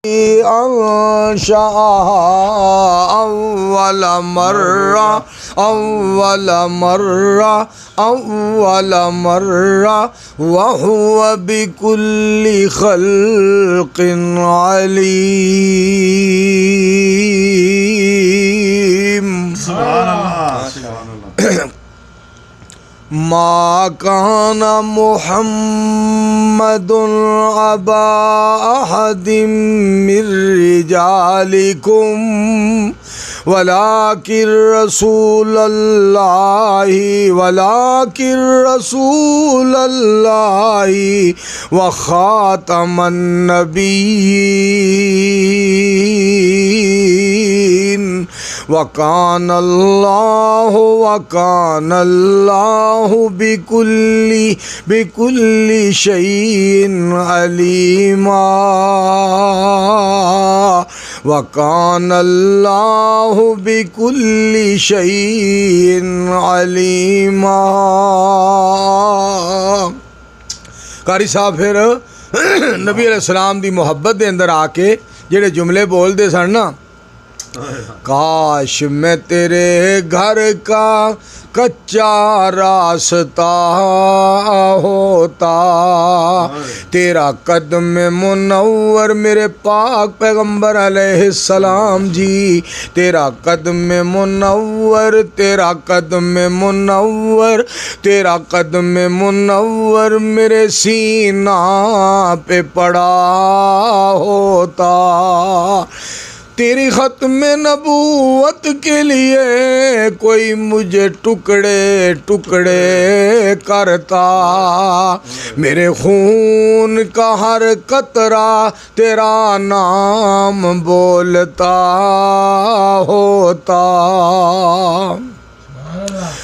انشأها أول مرة وهو بكل خلق عليم. سبحان اللہ. ما كان محمد أبا أحد من رجالكم ولكن رسول الله وخاتم النبيين وكان الله بكل شيء عليما. وكان الله بكل شيء عليما. قاری صاحب پھر نبی علیہ السلام دی محبت دے اندر آ کے جڑے جملے بول دے سن نا، کاش میں تیرے گھر کا کچا راستہ ہوتا، تیرا قدم منور میرے پاک پیغمبر علیہ السلام جی، تیرا قدم منور، تیرا قدم منور، تیرا قدم منور میرے سینہ پہ پڑا ہوتا، تیری ختم نبوت کے لیے کوئی مجھے ٹکڑے ٹکڑے کرتا، میرے خون کا ہر قطرہ تیرا نام بولتا ہوتا.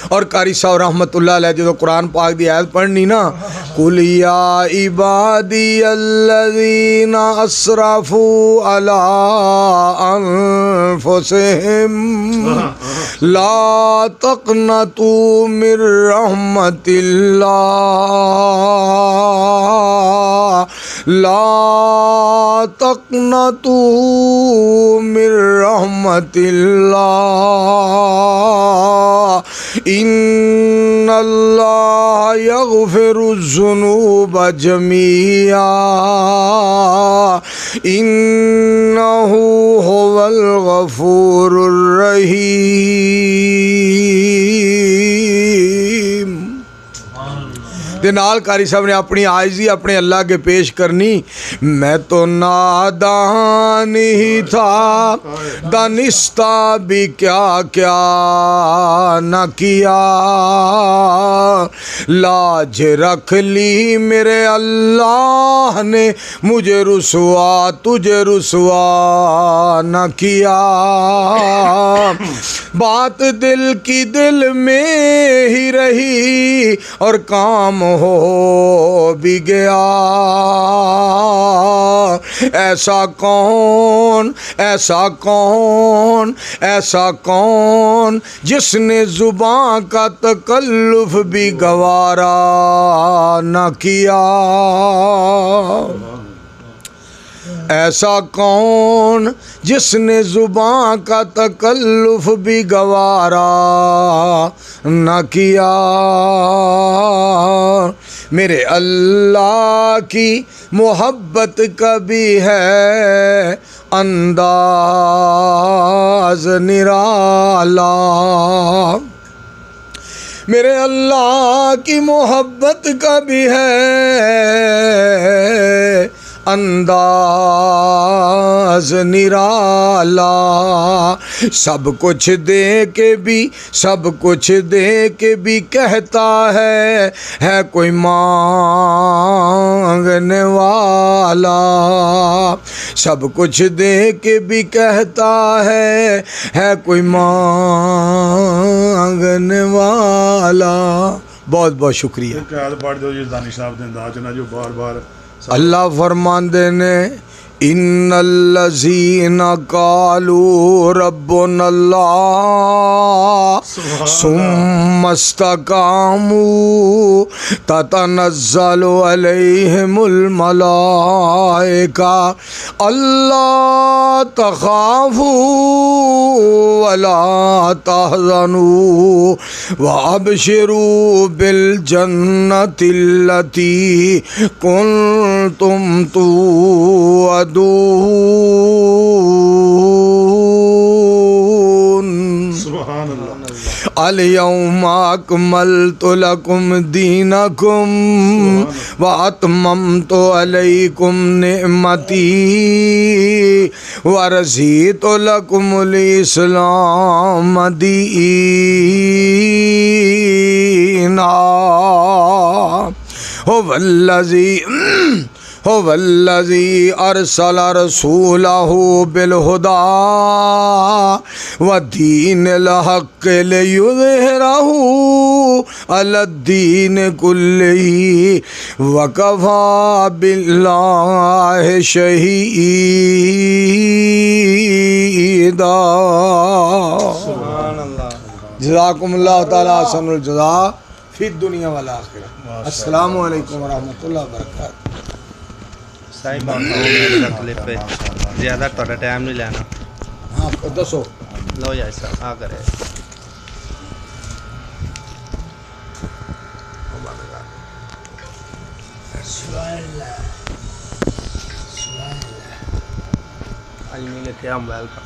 اور قاری صاحب رحمۃ اللہ علیہ جو قرآن پاک دی آیت پڑھنی نا، قُلْ يَا عِبَادِيَ الَّذِينَ أَسْرَفُوا عَلَىٰ أَنفُسِهِمْ لَا تَقْنَطُوا مِن رَحْمَةِ اللَّهِ لا تقنطوا من رحمة الله إن الله يغفر الذنوب جميعا إنه هو الغفور الرحيم. نال قاری صاحب نے اپنی عاجزی اپنے اللہ کے پیش کرنی، میں تو نادان ہی تھا، دانستہ بھی کیا کیا نہ کیا، لاج رکھ لی میرے اللہ نے مجھے رسوا تجھے رسوا نہ کیا، بات دل کی دل میں ہی رہی اور کام ہو بھی گیا، ایسا کون ایسا کون ایسا کون جس نے زباں کا تکلف بھی گوارا نہ کیا، ایسا کون جس نے زباں کا تکلف بھی گوارا نہ کیا، میرے اللہ کی محبت کا بھی ہے انداز نرالا، میرے اللہ کی محبت کا بھی ہے انداز نرالا، سب کچھ دے کے بھی سب کچھ دے کے بھی کہتا ہے کوئی مانگنے والا، سب کچھ دے کے بھی کہتا ہے کوئی مانگنے والا. بہت بہت شکریہ. پڑھ دو جی دانش صاحب دے انداز نہ جو بار بار اللہ فرماندے نے ان الذین قالوا ربنا اللہ ثم استقاموا تتنزل علیہم الملائکہ اللہ تخافوا ولا تحزنوا وابشروا بالجنة التي كنتم توعدون. سبحان اللہ. اليوم اکملت لکم دینکم واتممت علیکم نعمتی ورضیت لکم الاسلام دینا. هو الذی ارسل رسولہ بالہدی ودین الحق لیظہرہ علی الدین کلہ وکفی باللہ شہیدا. سبحان اللہ. جزاکم اللہ تعالی احسن الجزاء فی الدنیا والآخرہ. السلام علیکم ورحمۃ اللہ وبرکاتہ. صاحب کلپ پہ زیادہ تھوڑا ٹائم نہیں لینا. ہاں دسو. لو یار صاحب آ کرے. آج ملے تھے موبائل کا.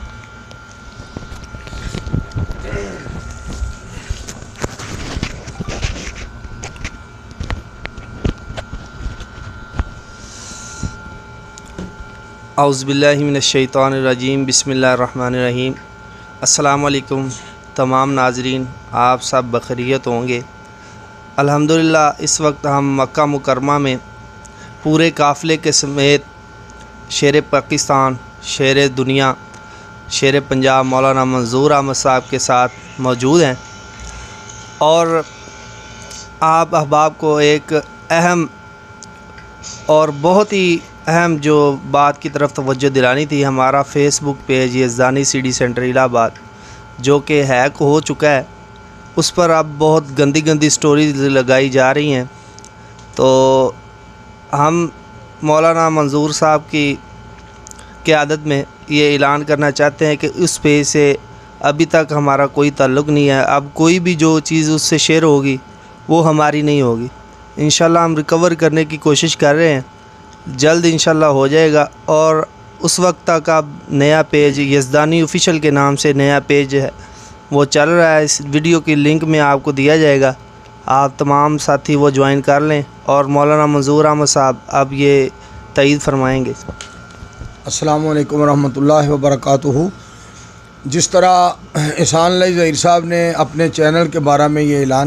اعوذ باللہ من الشیطان الرجیم. بسم اللہ الرحمن الرحیم. السلام علیکم تمام ناظرین، آپ سب بخیریت ہوں گے. الحمدللہ اس وقت ہم مکہ مکرمہ میں پورے قافلے کے سمیت شیر پاکستان، شیر دنیا، شیر پنجاب مولانا منظور احمد صاحب کے ساتھ موجود ہیں، اور آپ احباب کو ایک اہم اور بہت ہی اہم جو بات کی طرف توجہ دلانی تھی. ہمارا Facebook page Yazdani C D centre Allahabad جو کہ ہیک ہو چکا ہے، اس پر اب بہت گندی گندی سٹوریز لگائی جا رہی ہیں. تو ہم مولانا منظور صاحب کی قیادت میں یہ اعلان کرنا چاہتے ہیں کہ اس پیج سے ابھی تک ہمارا کوئی تعلق نہیں ہے. اب کوئی بھی جو چیز اس سے شیئر ہوگی وہ ہماری نہیں ہوگی. انشاءاللہ ہم ریکور کرنے کی کوشش کر رہے ہیں، جلد انشاءاللہ ہو جائے گا. اور اس وقت تک اب نیا پیج یزدانی آفیشیل کے نام سے نیا پیج ہے وہ چل رہا ہے. اس ویڈیو کی لنک میں آپ کو دیا جائے گا، آپ تمام ساتھی وہ جوائن کر لیں. اور مولانا منظور احمد صاحب اب یہ تائید فرمائیں گے. السلام علیکم ورحمۃ اللہ وبرکاتہ. جس طرح احسان علی ظہیر صاحب نے اپنے چینل کے بارے میں یہ اعلان